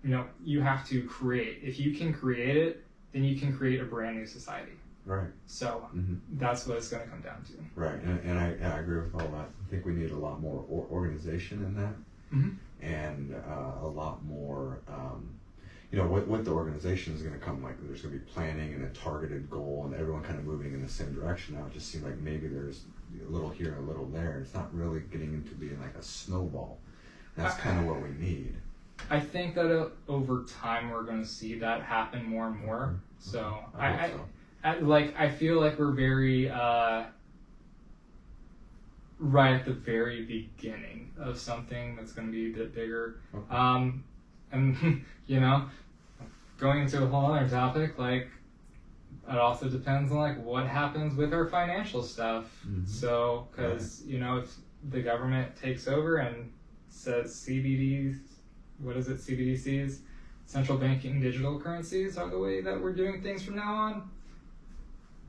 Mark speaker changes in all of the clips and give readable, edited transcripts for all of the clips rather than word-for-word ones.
Speaker 1: you have to create. If you can create it, then you can create a brand new society.
Speaker 2: Right.
Speaker 1: So that's what it's going to come down to.
Speaker 2: Right, and I agree with all that. I think we need a lot more organization in that, and a lot more, with the organization is going to come, like there's going to be planning and a targeted goal and everyone kind of moving in the same direction. Now it just seems like maybe there's a little here, a little there. It's not really getting into being like a snowball. That's kind of what we need.
Speaker 1: I think that over time we're going to see that happen more and more. So I feel like we're very right at the very beginning of something that's going to be a bit bigger. Okay. And going into a whole other topic, like it also depends on like what happens with our financial stuff. So because if the government takes over and says CBDCs, central banking digital currencies are the way that we're doing things from now on,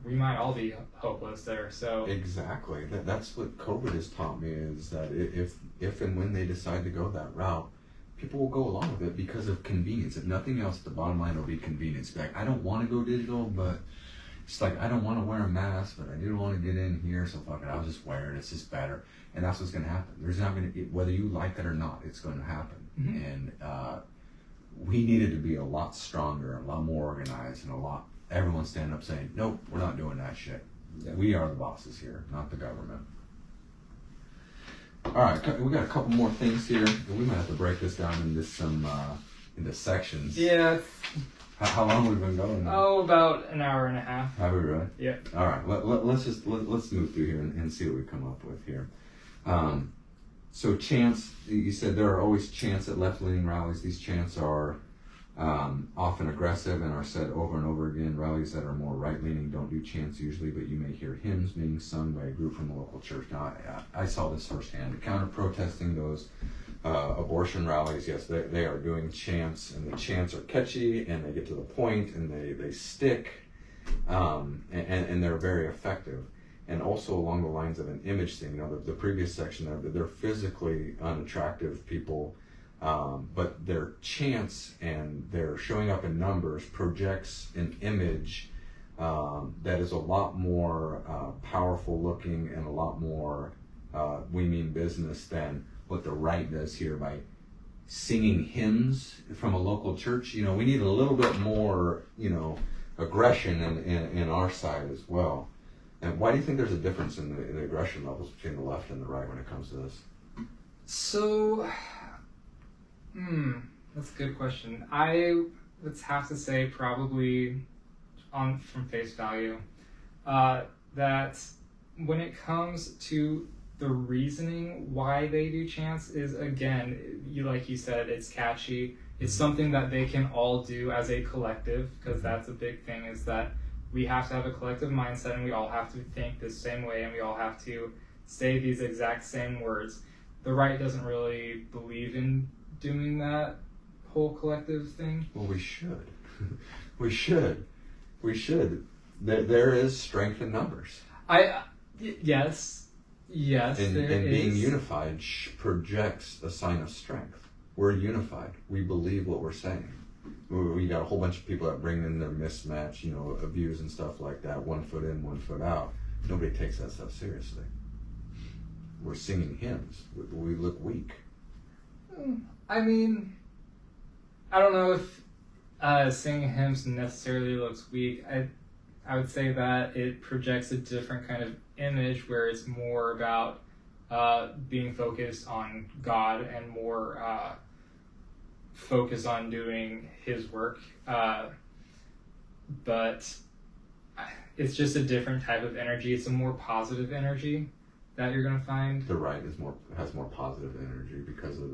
Speaker 1: we might all be hopeless there. So
Speaker 2: exactly, that's what COVID has taught me, is that if and when they decide to go that route, people will go along with it because of convenience. If nothing else, the bottom line will be convenience. Like, I don't want to go digital, but it's like I don't want to wear a mask, but I do want to get in here, so fuck it, I'll just wear it. It's just better, and that's what's going to happen. There's not going to, whether you like it or not, it's going to happen. And we needed to be a lot stronger, a lot more organized, and everyone stand up saying, nope, we're not doing that shit. Yeah. We are the bosses here, not the government. All right, we got a couple more things here. We might have to break this down into sections.
Speaker 1: Yeah.
Speaker 2: How long have we been going now?
Speaker 1: Oh, about an hour and a half.
Speaker 2: Have we really?
Speaker 1: Yeah.
Speaker 2: All right, let's move through here and see what we come up with here. So chants, you said there are always chants at left-leaning rallies. These chants are often aggressive and are said over and over again. Rallies that are more right-leaning don't do chants usually, but you may hear hymns being sung by a group from a local church. Now, I saw this firsthand. Counter-protesting those abortion rallies, yes, they are doing chants, and the chants are catchy, and they get to the point, and they stick, and they're very effective. And also along the lines of an image thing, the previous section there, they're physically unattractive people, but their chants and their showing up in numbers projects an image that is a lot more powerful looking and a lot more we mean business than what the right does here by singing hymns from a local church. We need a little bit more, aggression in our side as well. And why do you think there's a difference in the aggression levels between the left and the right when it comes to this?
Speaker 1: So, that's a good question. I would have to say probably from face value that when it comes to the reasoning why they do chants is, again, like you said, it's catchy. It's something that they can all do as a collective, because that's a big thing, is that we have to have a collective mindset, and we all have to think the same way, and we all have to say these exact same words. The right doesn't really believe in doing that whole collective thing.
Speaker 2: Well, we should. We should. There is strength in numbers.
Speaker 1: Yes,
Speaker 2: and being unified projects a sign of strength. We're unified. We believe what we're saying. We got a whole bunch of people that bring in their mismatch, views and stuff like that. 1 foot in, 1 foot out. Nobody takes that stuff seriously. We're singing hymns. We look weak.
Speaker 1: I mean, I don't know if singing hymns necessarily looks weak. I would say that it projects a different kind of image where it's more about being focused on God and more focused on doing His work. But it's just a different type of energy. It's a more positive energy that you're going to find.
Speaker 2: The right has more positive energy because of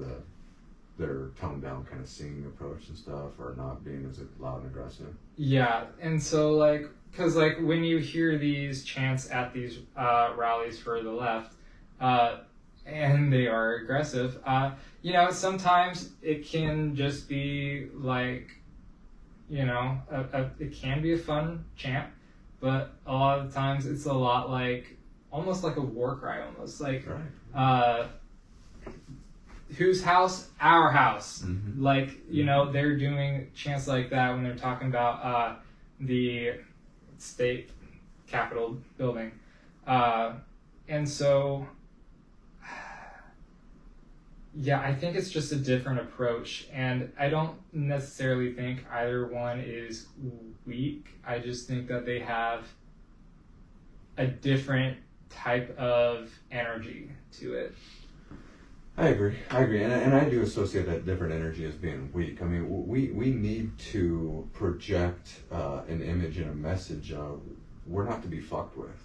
Speaker 2: their toned down kind of singing approach and stuff, or not being as loud and aggressive.
Speaker 1: Yeah, and so because when you hear these chants at these rallies for the left, and they are aggressive, sometimes it can just be it can be a fun chant, but a lot of the times it's a lot almost like a war cry, almost
Speaker 2: right.
Speaker 1: whose house? Our house.
Speaker 2: Mm-hmm.
Speaker 1: Like, you know, they're doing chants like that when they're talking about the state capitol building. And so, yeah, I think it's just a different approach. And I don't necessarily think either one is weak. I just think that they have a different type of energy to it.
Speaker 2: I agree, and I do associate that different energy as being weak. I mean, we need to project an image and a message of we're not to be fucked with,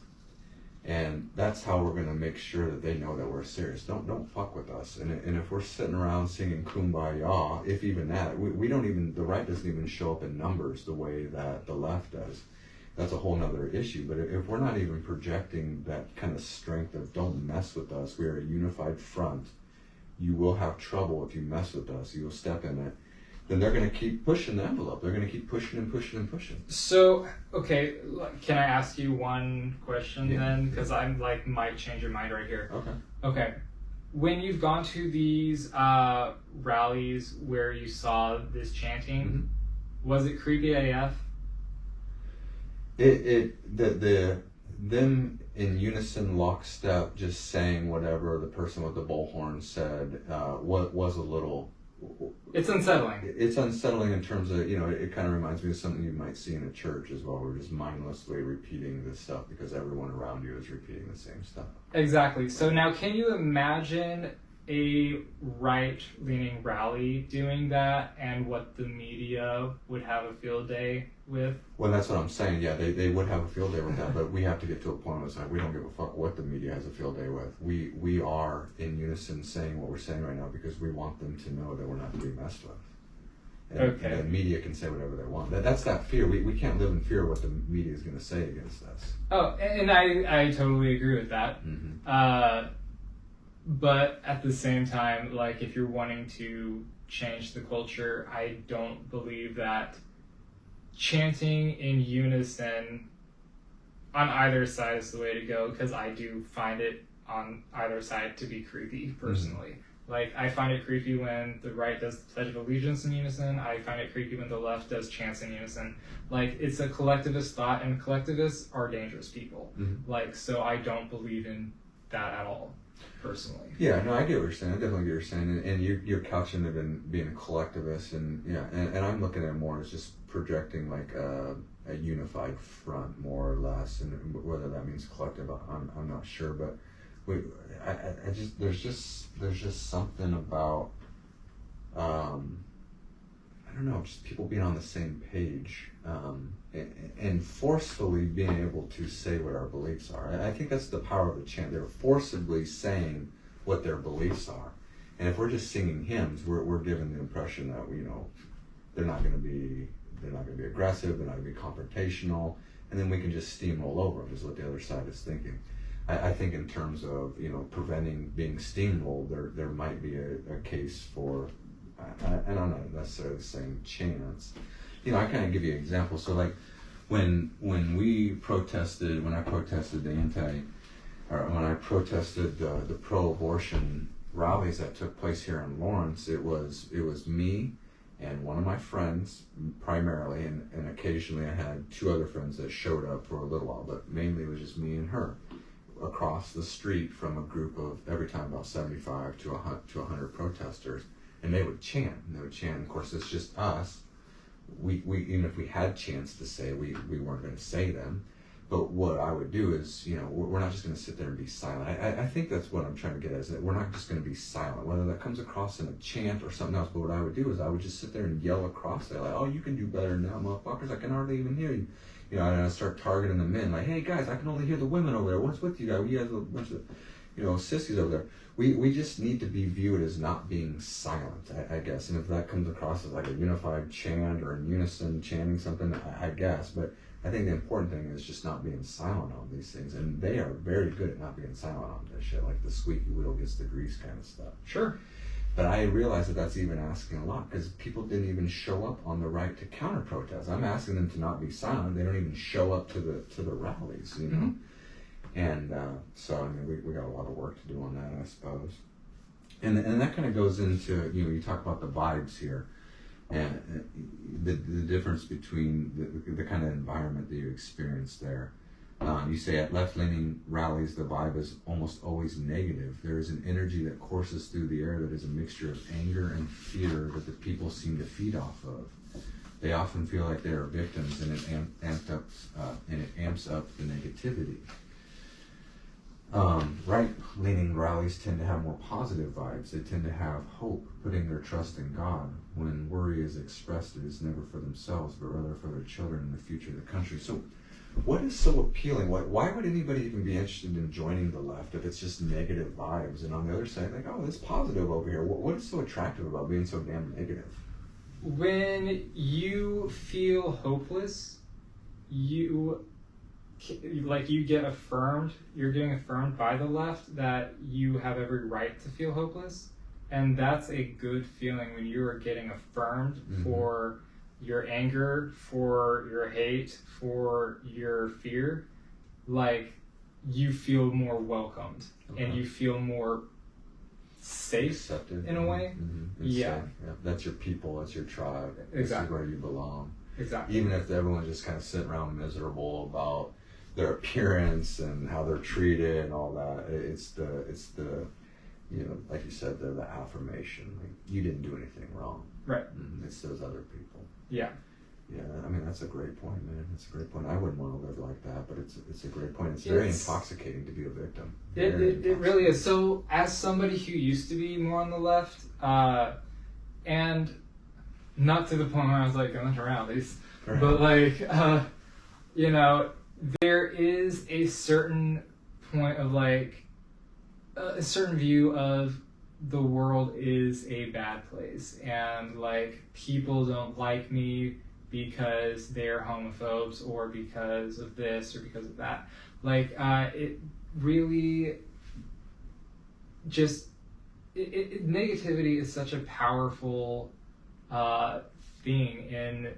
Speaker 2: and that's how we're going to make sure that they know that we're serious. Don't fuck with us. And if we're sitting around singing Kumbaya, if even that, we don't even, the right doesn't even show up in numbers the way that the left does. That's a whole nother issue. But if we're not even projecting that kind of strength of don't mess with us, we are a unified front. You will have trouble if you mess with us. You will step in it. Then they're going to keep pushing the envelope. They're going to keep pushing and pushing and pushing.
Speaker 1: So, okay, can I ask you one question then? Because I'm like, might change your mind right here. Okay. When you've gone to these rallies where you saw this chanting, was it creepy AF?
Speaker 2: Them in unison, lockstep, just saying whatever the person with the bullhorn said was a little.
Speaker 1: It's unsettling.
Speaker 2: It's unsettling in terms of, you know, it kind of reminds me of something you might see in a church as well. We're just mindlessly repeating this stuff because everyone around you is repeating the same stuff.
Speaker 1: Exactly. So now, can you imagine a right-leaning rally doing that and what the media would have a field day with?
Speaker 2: Well, that's what I'm saying. Yeah, they would have a field day with that, but we have to get to a point where it's like we don't give a fuck what the media has a field day with. We are in unison saying what we're saying right now because we want them to know that we're not to be messed with. And the media can say whatever they want. That's that fear. We can't live in fear of what the media is going to say against us.
Speaker 1: Oh, and I totally agree with that. But at the same time, like, if you're wanting to change the culture, I don't believe that chanting in unison on either side is the way to go, because I do find it on either side to be creepy, personally. Like, I find it creepy when the right does the Pledge of Allegiance in unison. I find it creepy when the left does chants in unison. Like, it's a collectivist thought, and collectivists are dangerous people. Like, so I don't believe in that at all, personally.
Speaker 2: Yeah, no, I get what you're saying. I definitely get what you're saying. And you're couching it in being a collectivist, and yeah, and I'm looking at it more as just projecting like a unified front, more or less, and whether that means collective, I'm not sure, but I just there's just something about I don't know, just people being on the same page, and forcefully being able to say what our beliefs are. I think that's the power of the chant. They're forcibly saying what their beliefs are, and if we're just singing hymns, we're given the impression that they're not going to be aggressive, they're not going to be confrontational, and then we can just steamroll over them, is what the other side is thinking. I think in terms of, you know, preventing being steamrolled, there might be a case for, and I'm not necessarily saying chants. You know, I kind of give you an example. So like when I protested the pro-abortion rallies that took place here in Lawrence, it was me and one of my friends primarily, and occasionally I had two other friends that showed up for a little while, but mainly it was just me and her, across the street from a group of, every time, about 75 to 100 protesters, and they would chant. Of course, it's just us. We even if we had chants to say, we weren't going to say them. But what I would do is, you know, we're not just going to sit there and be silent. I think that's what I'm trying to get at, is that we're not just going to be silent, whether that comes across in a chant or something else. But what I would do is I would just sit there and yell across there, like, oh, you can do better than that, motherfuckers. I can hardly even hear you. You know, and I start targeting the men, like, hey, guys, I can only hear the women over there. What's with you guys? You guys are a bunch of, you know, sissies over there. We just need to be viewed as not being silent, I guess. And if that comes across as like a unified chant or in unison chanting something, I guess. But I think the important thing is just not being silent on these things. And they are very good at not being silent on this shit, like the squeaky wheel gets the grease kind of stuff.
Speaker 1: Sure.
Speaker 2: But I realize that that's even asking a lot, because people didn't even show up on the right to counter protest. I'm asking them to not be silent. They don't even show up to the rallies, you know. And so I mean, we got a lot of work to do on that, I suppose. And that kind of goes into, you talk about the vibes here, and the difference between the kind of environment that you experience there. You say at left-leaning rallies, the vibe is almost always negative. There is an energy that courses through the air that is a mixture of anger and fear that the people seem to feed off of. They often feel like they are victims, and it amps up the negativity. Right-leaning rallies tend to have more positive vibes. They tend to have hope, putting their trust in God. When worry is expressed, it is never for themselves, but rather for their children and the future of the country. So what is so appealing? Why would anybody even be interested in joining the left if it's just negative vibes? And on the other side, like, oh, it's positive over here. What is so attractive about being so damn negative?
Speaker 1: When you feel hopeless, you get affirmed, you're getting affirmed by the left that you have every right to feel hopeless. And that's a good feeling when you are getting affirmed for your anger, for your hate, for your fear. Like, you feel more welcomed and you feel more safe, accepted in a way.
Speaker 2: Yeah. That's your people, that's your tribe.
Speaker 1: Exactly.
Speaker 2: This is where you belong.
Speaker 1: Exactly.
Speaker 2: Even if everyone's just kind of sitting around miserable about their appearance and how they're treated and all that, it's the like you said, the affirmation. Like, you didn't do anything wrong.
Speaker 1: Right.
Speaker 2: It's those other people.
Speaker 1: Yeah.
Speaker 2: Yeah, I mean, that's a great point, man. It's a great point. I wouldn't want to live like that, but it's a great point. It's very intoxicating to be a victim.
Speaker 1: It really is. So, as somebody who used to be more on the left, and not to the point where I was like going to rallies, but like, there is a certain point of like, a certain view of the world is a bad place, and like, people don't like me because they're homophobes or because of this or because of that. Like, it really just, negativity is such a powerful thing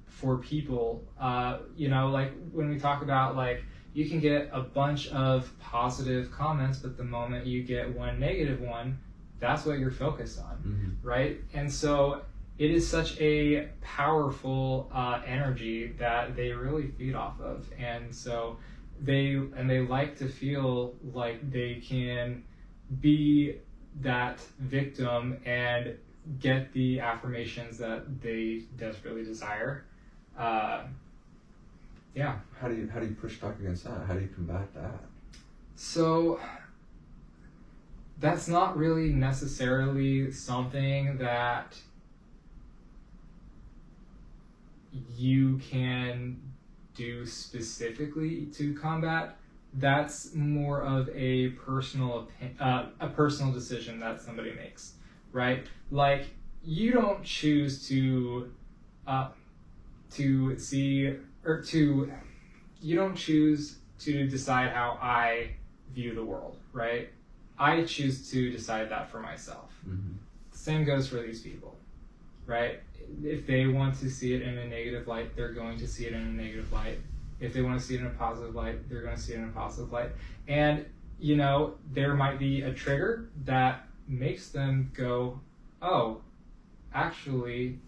Speaker 1: for people. Like, when we talk about, like, you can get a bunch of positive comments, but the moment you get one negative one, that's what you're focused on, right? And so it is such a powerful energy that they really feed off of. And so they like to feel like they can be that victim and get the affirmations that they desperately desire. Yeah.
Speaker 2: How do you push back against that? How do you combat that?
Speaker 1: So that's not really necessarily something that you can do specifically to combat. That's more of a personal decision that somebody makes, right? Like, you don't choose you don't choose to decide how I view the world, right? I choose to decide that for myself. Same goes for these people, right? If they want to see it in a negative light, they're going to see it in a negative light. If they want to see it in a positive light, they're going to see it in a positive light. And, there might be a trigger that makes them go, oh, actually,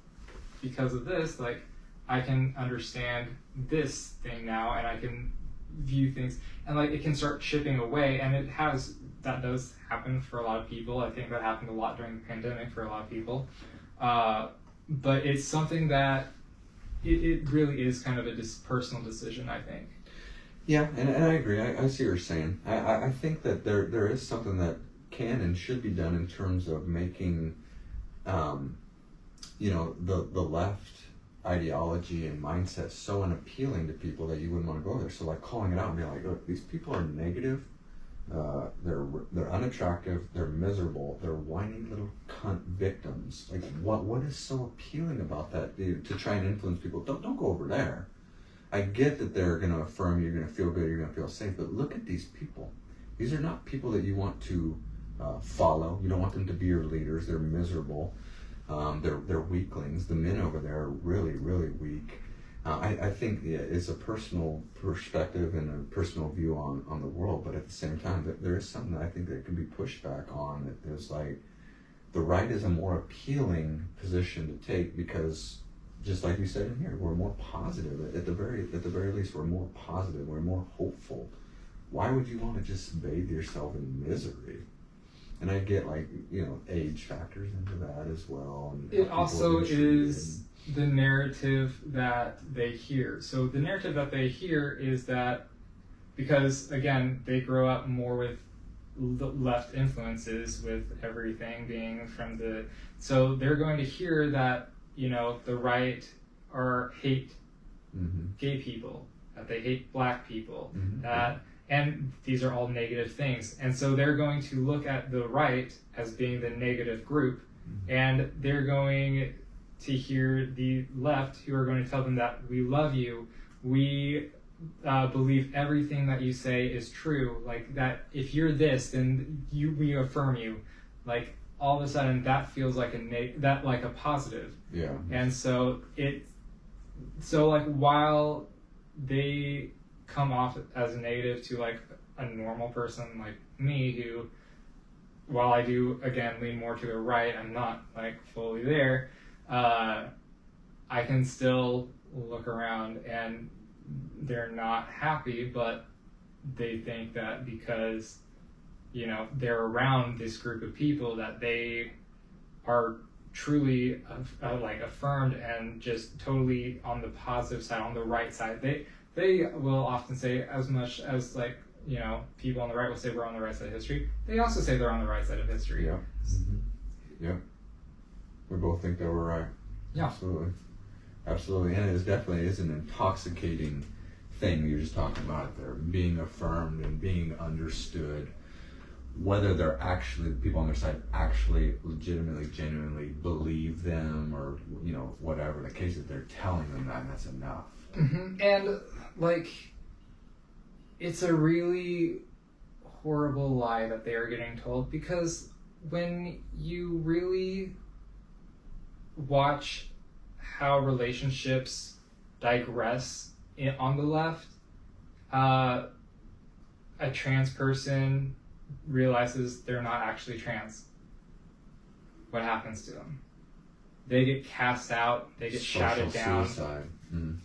Speaker 1: because of this, like, I can understand this thing now, and I can view things, and like, it can start chipping away. And that does happen for a lot of people. I think that happened a lot during the pandemic for a lot of people. But it's something that it really is kind of a personal decision, I think.
Speaker 2: Yeah, and I agree. I see what you're saying. I think that there is something that can and should be done in terms of making, the left ideology and mindset so unappealing to people that you wouldn't want to go there. So, like, calling it out and being like, look, these people are negative. They're unattractive, they're miserable, they're whiny little cunt victims. Like, what is so appealing about that, dude, to try and influence people? Don't go over there. I get that they're going to affirm you're going to feel good, you're going to feel safe, but look at these people. These are not people that you want to follow. You don't want them to be your leaders. They're miserable. They're weaklings. The men over there are really, really weak. I think it's a personal perspective and a personal view on the world, but at the same time, there is something that I think that can be pushed back on. That there's like, the right is a more appealing position to take because, just like you said in here, we're more positive. At the very least, we're more positive. We're more hopeful. Why would you want to just bathe yourself in misery? And I get, like, you know, age factors into that as well. And
Speaker 1: it also is the narrative that they hear. So the narrative that they hear is that because, again, they grow up more with left influences, with everything being from the, so they're going to hear that, you know, the right hate gay people, that they hate black people, that, and these are all negative things. And so they're going to look at the right as being the negative group, and they're going to hear the left who are going to tell them that we love you, we believe everything that you say is true, like that if you're this, then we affirm you. Like all of a sudden that feels like a positive.
Speaker 2: Yeah.
Speaker 1: And so like while they come off as a negative to like a normal person like me, who, while I do again lean more to the right, I'm not like fully there, I can still look around and they're not happy, but they think that because, you know, they're around this group of people that they are truly like affirmed and just totally on the positive side, on the right side. They will often say, as much as like, you know, people on the right will say we're on the right side of history, they also say they're on the right side of history.
Speaker 2: Yeah. Yeah. We both think that we're right.
Speaker 1: Yeah.
Speaker 2: Absolutely, and it definitely is an intoxicating thing. You're just talking about there, being affirmed and being understood. Whether they're actually, the people on their side actually legitimately, genuinely believe them, or, you know, whatever the case, that they're telling them that, and that's enough.
Speaker 1: And like, it's a really horrible lie that they are getting told, because when you really watch how relationships digress on the left, a trans person realizes they're not actually trans. What happens to them? They get cast out, they get shouted down.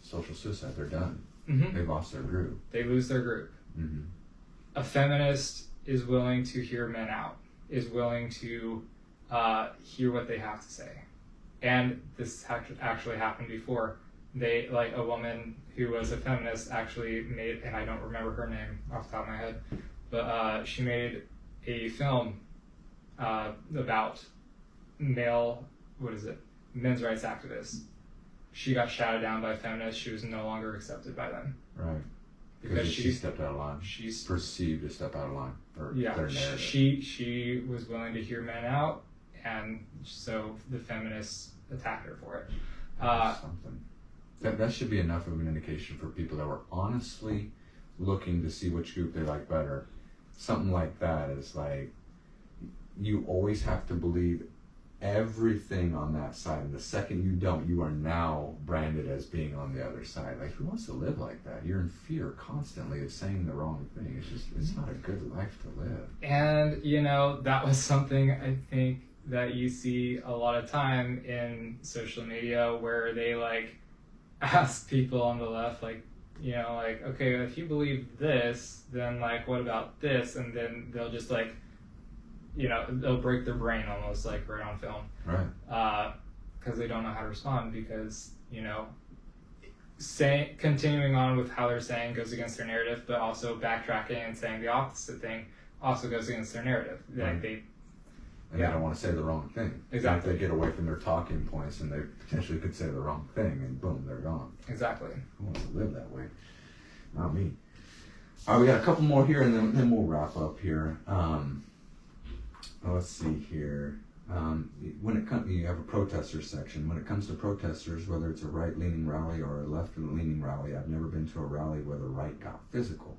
Speaker 2: Social suicide, they're done.
Speaker 1: Mm-hmm.
Speaker 2: They lost their group.
Speaker 1: They lose their group.
Speaker 2: Mm-hmm.
Speaker 1: A feminist is willing to hear men out, is willing to hear what they have to say. And this actually happened before. They, like, a woman who was a feminist actually made, and I don't remember her name off the top of my head, but she made a film about men's rights activists. She got shouted down by feminists. She was no longer accepted by them. Right. Because
Speaker 2: she stepped out of line. She's perceived to step out of line.
Speaker 1: She was willing to hear men out, and so the feminists attacked her for it.
Speaker 2: Something. That should be enough of an indication for people that were honestly looking to see which group they like better. Something like that is like, you always have to believe everything on that side. And the second you don't, you are now branded as being on the other side. Like, who wants to live like that? You're in fear constantly of saying the wrong thing. It's not a good life to live.
Speaker 1: And, you know, that was something I think that you see a lot of time in social media, where they like ask people on the left, like, you know, like, okay, if you believe this, then like, what about this? And then they'll just like, you know, they'll break their brain almost, like right on film.
Speaker 2: Right.
Speaker 1: Because they don't know how to respond, because, you know, continuing on with how they're saying goes against their narrative, but also backtracking and saying the opposite thing also goes against their narrative.
Speaker 2: Right.
Speaker 1: Like
Speaker 2: they don't want to say the wrong thing.
Speaker 1: Exactly.
Speaker 2: If they get away from their talking points, and they potentially could say the wrong thing, and boom, they're gone.
Speaker 1: Exactly.
Speaker 2: Who wants to live that way? Not me. All right, we got a couple more here, and then we'll wrap up here. Let's see here. When it comes, you have a protesters section. When it comes to protesters, whether it's a right-leaning rally or a left-leaning rally, I've never been to a rally where the right got physical.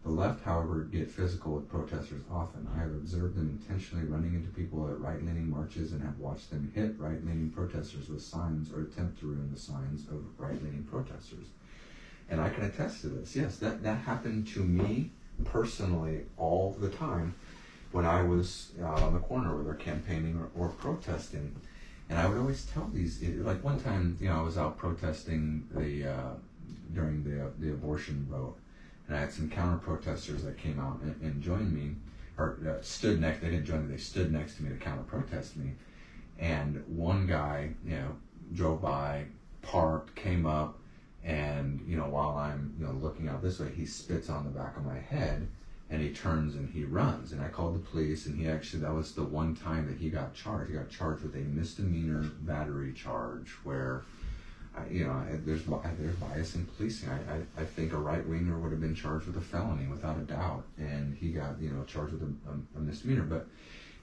Speaker 2: The left, however, get physical with protesters often. I have observed them intentionally running into people at right-leaning marches and have watched them hit right-leaning protesters with signs or attempt to ruin the signs of right-leaning protesters. And I can attest to this. Yes, that happened to me personally all the time. when I was out on the corner where they're campaigning or protesting. And I would always tell these, like one time, I was out protesting during the abortion vote, and I had some counter protesters that came out and joined me, or stood next. They didn't join me. They stood next to me to counter protest me. And one guy, drove by, parked, came up, and while I'm looking out this way, he spits on the back of my head, and he turns and he runs. And I called the police, and that was the one time that he got charged. He got charged with a misdemeanor battery charge where, there's bias in policing. I think a right-winger would have been charged with a felony without a doubt, and he got, charged with a misdemeanor. But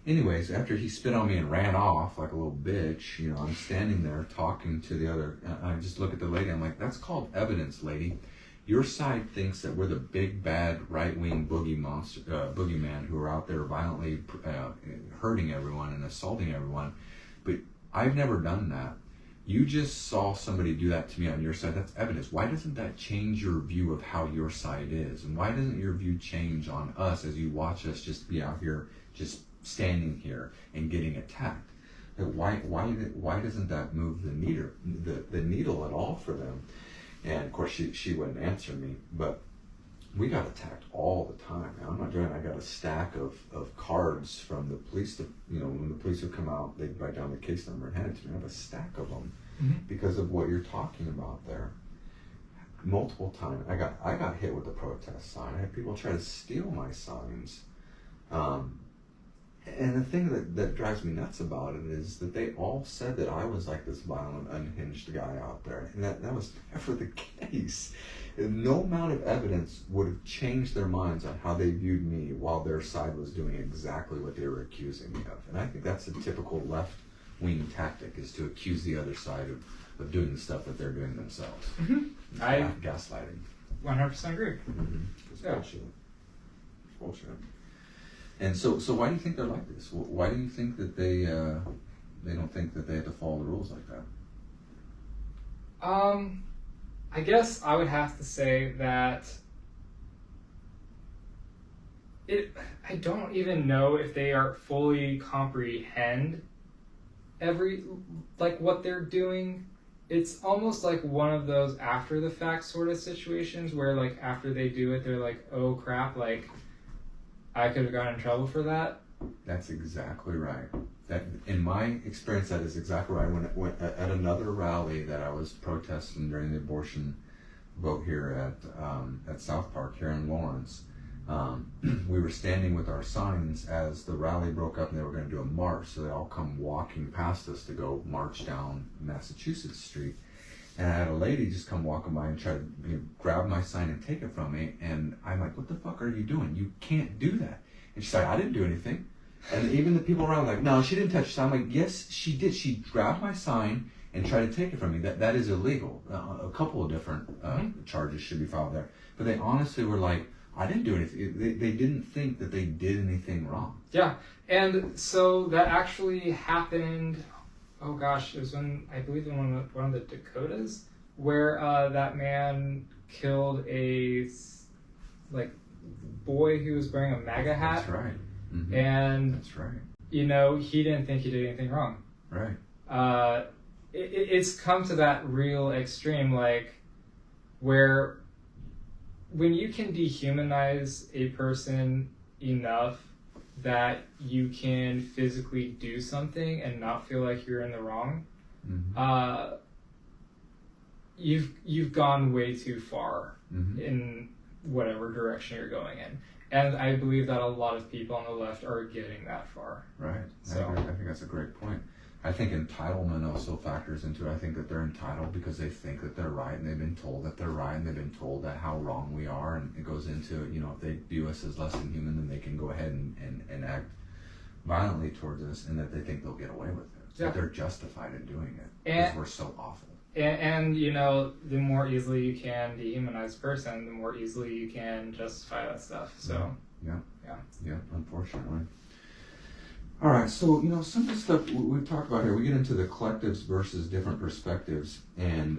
Speaker 2: anyways, after he spit on me and ran off like a little bitch, I'm standing there talking to the other, and I just look at the lady, I'm like, that's called evidence, lady. Your side thinks that we're the big bad right-wing boogeyman who are out there violently hurting everyone and assaulting everyone, but I've never done that. You just saw somebody do that to me on your side. That's evidence. Why doesn't that change your view of how your side is? And why doesn't your view change on us as you watch us just be out here, just standing here and getting attacked? Why doesn't that move the needle at all for them? And of course, she wouldn't answer me, but we got attacked all the time. Now, I'm not joking. I got a stack of cards from the police. When the police would come out, they'd write down the case number and hand it to me. I have a stack of them because of what you're talking about there. Multiple times, I got hit with a protest sign. I had people try to steal my signs. And the thing that drives me nuts about it is that they all said that I was like this violent, unhinged guy out there. And that was never the case. No amount of evidence would have changed their minds on how they viewed me while their side was doing exactly what they were accusing me of. And I think that's a typical left-wing tactic, is to accuse the other side of doing the stuff that they're doing themselves. Gaslighting.
Speaker 1: 100% agree.
Speaker 2: It's bullshit. It's bullshit. And so why do you think they're like this? Why do you think that they don't think that they have to follow the rules like that?
Speaker 1: I guess I would have to say that I don't even know if they are fully comprehend what they're doing. It's almost like one of those after the fact sort of situations where after they do it, they're like, oh crap, I could have gotten in trouble for that.
Speaker 2: That's exactly right. That, in my experience, that is exactly right. When at another rally that I was protesting during the abortion vote here at South Park here in Lawrence, we were standing with our signs as the rally broke up and they were going to do a march. So they all come walking past us to go march down Massachusetts Street. And I had a lady just come walking by and try to grab my sign and take it from me. And I'm like, what the fuck are you doing? You can't do that. And she's like, I didn't do anything. And even the people around were like, no, she didn't touch the sign. I'm like, yes, she did. She grabbed my sign and tried to take it from me. That is illegal. A couple of different charges should be filed there. But they honestly were like, I didn't do anything. They didn't think that they did anything wrong.
Speaker 1: Yeah. And so that actually happened... Oh gosh, it was I believe in one of the Dakotas, where that man killed a boy who was wearing a MAGA hat.
Speaker 2: That's right. Mm-hmm.
Speaker 1: And
Speaker 2: that's right.
Speaker 1: He didn't think he did anything wrong.
Speaker 2: Right.
Speaker 1: It's come to that real extreme, where when you can dehumanize a person enough that you can physically do something and not feel like you're in the wrong, you've gone way too far in whatever direction you're going in. And I believe that a lot of people on the left are getting that far.
Speaker 2: Right.
Speaker 1: So
Speaker 2: I think that's a great point. I think entitlement also factors into it. I think that they're entitled because they think that they're right, and they've been told that they're right, and they've been told that how wrong we are, and it goes into, if they view us as less than human, then they can go ahead and act violently towards us, and that they think they'll get away with it. So
Speaker 1: Yeah.
Speaker 2: they're justified in doing it because we're so awful.
Speaker 1: And the more easily you can dehumanize a person, the more easily you can justify that stuff. So
Speaker 2: Yeah, unfortunately. All right, so some of the stuff we've talked about here, we get into the collectives versus different perspectives, and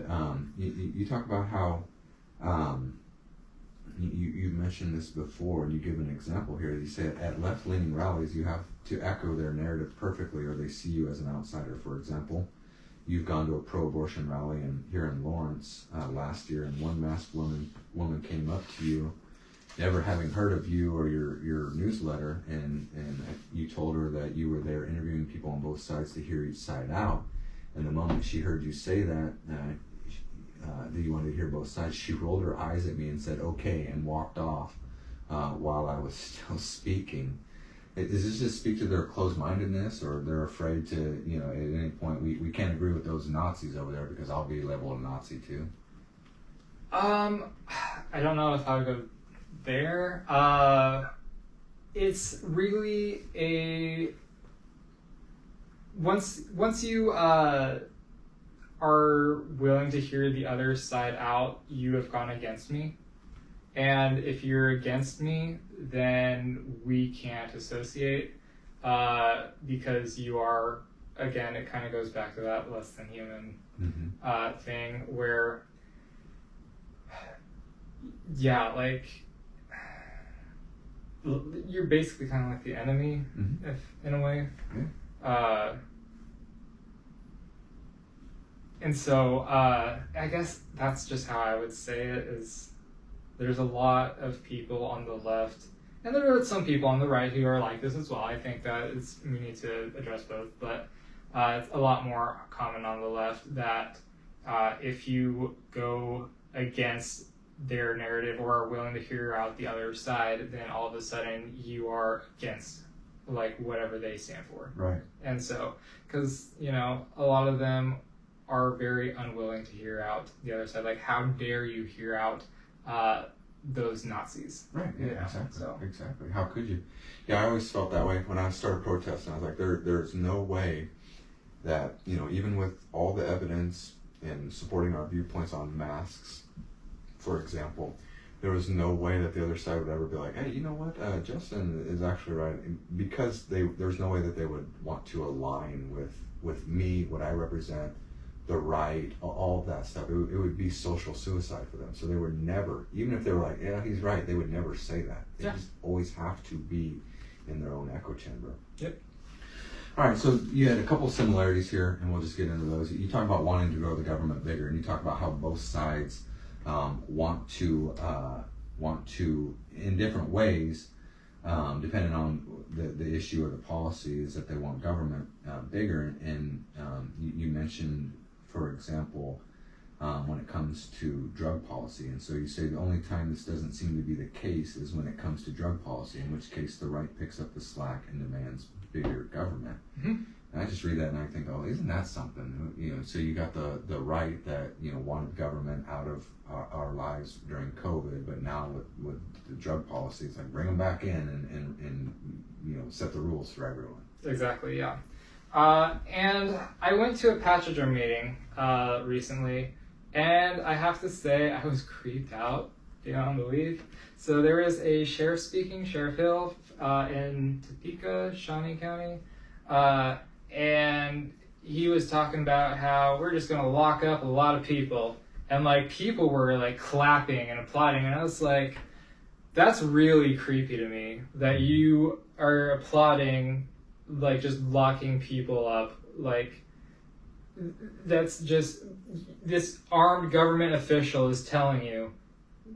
Speaker 2: you talk about how you mentioned this before, and you give an example here. You say at left-leaning rallies, you have to echo their narrative perfectly, or they see you as an outsider. For example, you've gone to a pro-abortion rally here in Lawrence last year, and one masked woman came up to you, never having heard of you or your newsletter, and you told her that you were there interviewing people on both sides to hear each side out. And the moment she heard you say that you wanted to hear both sides, she rolled her eyes at me and said, "Okay," and walked off while I was still speaking. Does this just speak to their closed-mindedness, or they're afraid to, at any point, we can't agree with those Nazis over there because I'll be labeled a Nazi too?
Speaker 1: I don't know if I would go there. It's really once you are willing to hear the other side out, you have gone against me. And if you're against me, then we can't associate because you are, again, it kind of goes back to that less than human thing where, yeah, like, you're basically kind of like the enemy, in a way. And so I guess that's just how I would say it, is there's a lot of people on the left, and there are some people on the right who are like this as well. I think that we need to address both, but it's a lot more common on the left that if you go against their narrative or are willing to hear out the other side, then all of a sudden you are against like whatever they stand for.
Speaker 2: Right.
Speaker 1: And so, because a lot of them are very unwilling to hear out the other side. Like, how dare you hear out those Nazis?
Speaker 2: Right. Yeah. Exactly.
Speaker 1: So.
Speaker 2: Exactly. How could you? Yeah, I always felt that way when I started protesting. I was like, there's no way that even with all the evidence and supporting our viewpoints on masks, for example, there was no way that the other side would ever be like, hey, you know what, Justin is actually right, because there's no way that they would want to align with me, what I represent, the right, all of that stuff. It would be social suicide for them. So they would never, even if they were like, yeah, he's right, they would never say that. They just always have to be in their own echo chamber.
Speaker 1: Yep.
Speaker 2: All right, so you had a couple of similarities here, and we'll just get into those. You talk about wanting to grow the government bigger, and you talk about how both sides want to in different ways, depending on the issue or the policies that they want government bigger. And you mentioned, for example, when it comes to drug policy, and so you say the only time this doesn't seem to be the case is when it comes to drug policy, in which case the right picks up the slack and demands bigger government. And I just read that and I think, oh, isn't that something? So you got the right that wanted government out of our lives during COVID, but now with the drug policy, it's like bring them back in and set the rules for everyone.
Speaker 1: Exactly, yeah. And I went to a Patchogen meeting recently, and I have to say I was creeped out beyond belief. So there was a sheriff speaking, Sheriff Hill, in Topeka, Shawnee County, and he was talking about how we're just going to lock up a lot of people. And like people were like clapping and applauding, and I was like, that's really creepy to me that you are applauding like just locking people up. Like that's just, this armed government official is telling you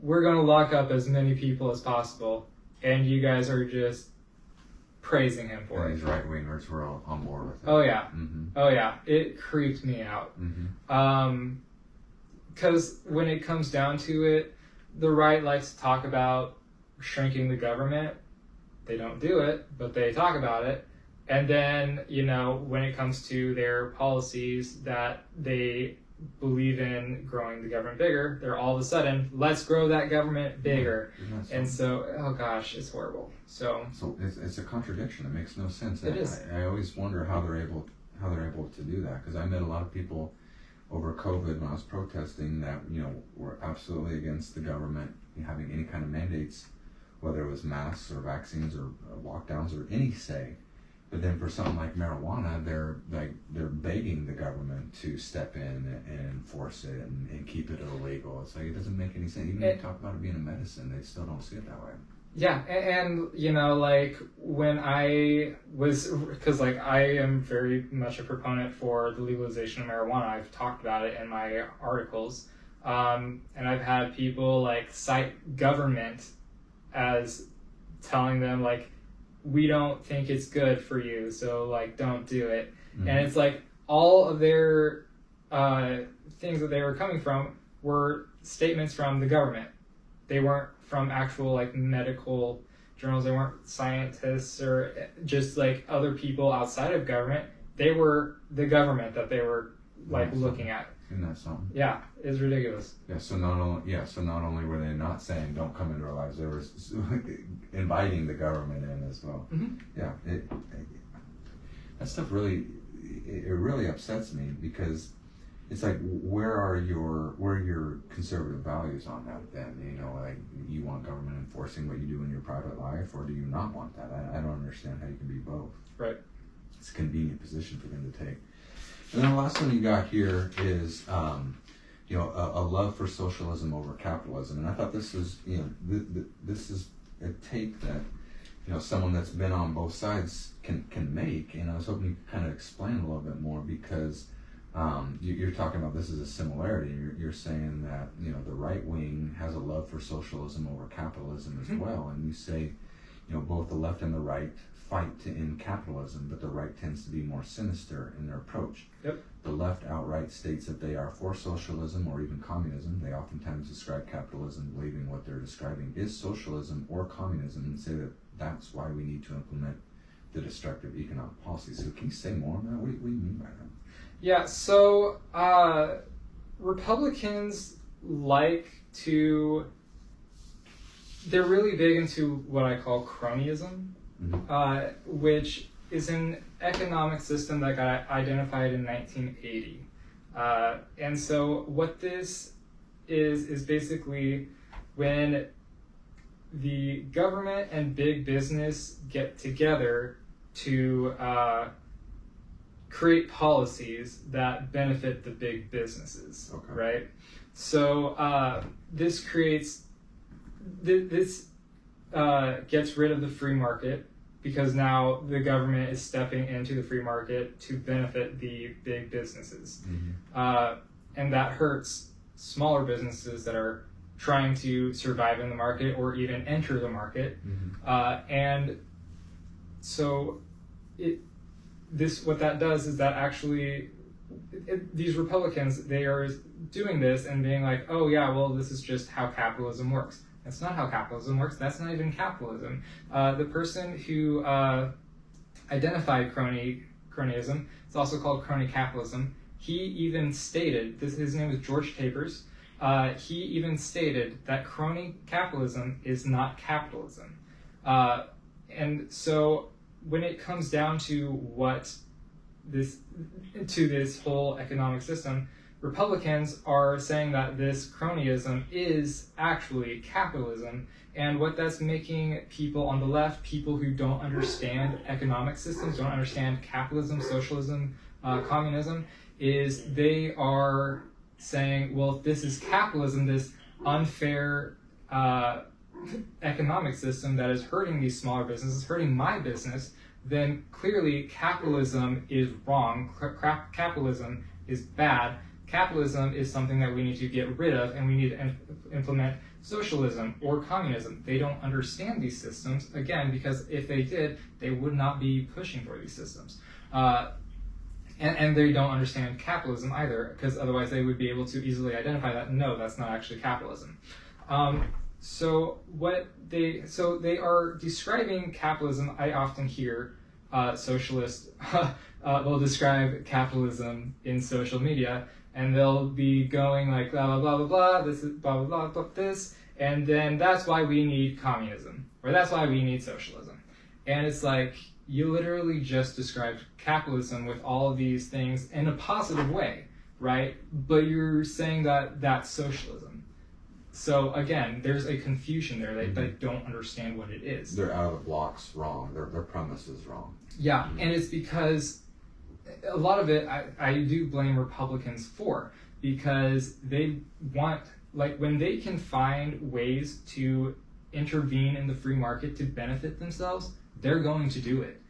Speaker 1: we're going to lock up as many people as possible, and you guys are just praising him for it.
Speaker 2: These right-wingers were all on board with it.
Speaker 1: Oh yeah. Oh yeah, it creeped me out. Because when it comes down to it, the right likes to talk about shrinking the government. They don't do it, but they talk about it. And then, when it comes to their policies that they believe in growing the government bigger, they're all of a sudden, let's grow that government bigger. And so, oh gosh, it's horrible. So
Speaker 2: it's a contradiction. It makes no sense.
Speaker 1: It is.
Speaker 2: I always wonder how they're able to do that, because I met a lot of people over COVID when I was protesting that were absolutely against the government having any kind of mandates, whether it was masks or vaccines or lockdowns or any say. But then for something like marijuana, they're begging the government to step in and enforce it and keep it illegal. It's like, it doesn't make any sense. Even when you talk about it being a medicine, they still don't see it that way.
Speaker 1: Yeah, and you know, like when I was, because like I am very much a proponent for the legalization of marijuana. I've talked about it in my articles, and I've had people like cite government as telling them like, we don't think it's good for you, so like don't do it. Mm-hmm. And it's like all of their things that they were coming from were statements from the government. They weren't from actual like medical journals. They weren't scientists or just like other people outside of government. They were the government that they were like looking at.
Speaker 2: Isn't that something?
Speaker 1: Yeah, it's ridiculous.
Speaker 2: Yeah. So not only were they not saying don't come into our lives, they were inviting the government in as well.
Speaker 1: Mm-hmm.
Speaker 2: Yeah. That stuff really upsets me, because it's like, where are your conservative values on that then? You know, like, you want government enforcing what you do in your private life, or do you not want that? I don't understand how you can be both.
Speaker 1: Right.
Speaker 2: It's a convenient position for them to take. And then the last one you got here is, a love for socialism over capitalism. And I thought this was, this is a take that, someone that's been on both sides can make. And I was hoping you could kind of explain a little bit more, because you're talking about this as a similarity. You're saying that the right wing has a love for socialism over capitalism as well, and you say both the left and the right fight to end capitalism, but the right tends to be more sinister in their approach.
Speaker 1: Yep.
Speaker 2: The left outright states that they are for socialism or even communism. They oftentimes describe capitalism, believing what they're describing is socialism or communism, and say that that's why we need to implement the destructive economic policies. So can you say more on that? What do you mean by that?
Speaker 1: Yeah, so Republicans they're really big into what I call cronyism, which is an economic system that got identified in 1980. And so what this is basically when the government and big business get together to create policies that benefit the big businesses, okay. Right? So this gets rid of the free market, because now the government is stepping into the free market to benefit the big businesses. Mm-hmm. And that hurts smaller businesses that are trying to survive in the market or even enter the market. Mm-hmm. And so what that does is that actually these Republicans, they are doing this and being like, oh yeah, well, this is just how capitalism works. That's not how capitalism works. That's not even capitalism. The person who identified cronyism, it's also called crony capitalism. He even stated, his name is George Tapers, he even stated that crony capitalism is not capitalism. And so when it comes down to this whole economic system, Republicans are saying that this cronyism is actually capitalism, and what that's making people on the left, people who don't understand economic systems, don't understand capitalism, socialism, communism, is they are saying, well, if this is capitalism, this unfair economic system that is hurting these smaller businesses, hurting my business, then clearly capitalism is wrong, capitalism is bad. Capitalism is something that we need to get rid of, and we need to implement socialism or communism. They don't understand these systems, again, because if they did, they would not be pushing for these systems. And they don't understand capitalism either, because otherwise they would be able to easily identify that, no, that's not actually capitalism. So they are describing capitalism. I often hear socialists will describe capitalism in social media, and they'll be going like blah blah blah blah blah. This is blah blah blah blah this, and then that's why we need communism, or that's why we need socialism. And it's like, you literally just described capitalism with all of these things in a positive way, right? But you're saying that that's socialism. So again, there's a confusion there. They don't understand what it is.
Speaker 2: They're out of the blocks wrong. Their premise is wrong.
Speaker 1: Yeah, and it's because a lot of it I do blame Republicans for, because they want, like, when they can find ways to intervene in the free market to benefit themselves, they're going to do it.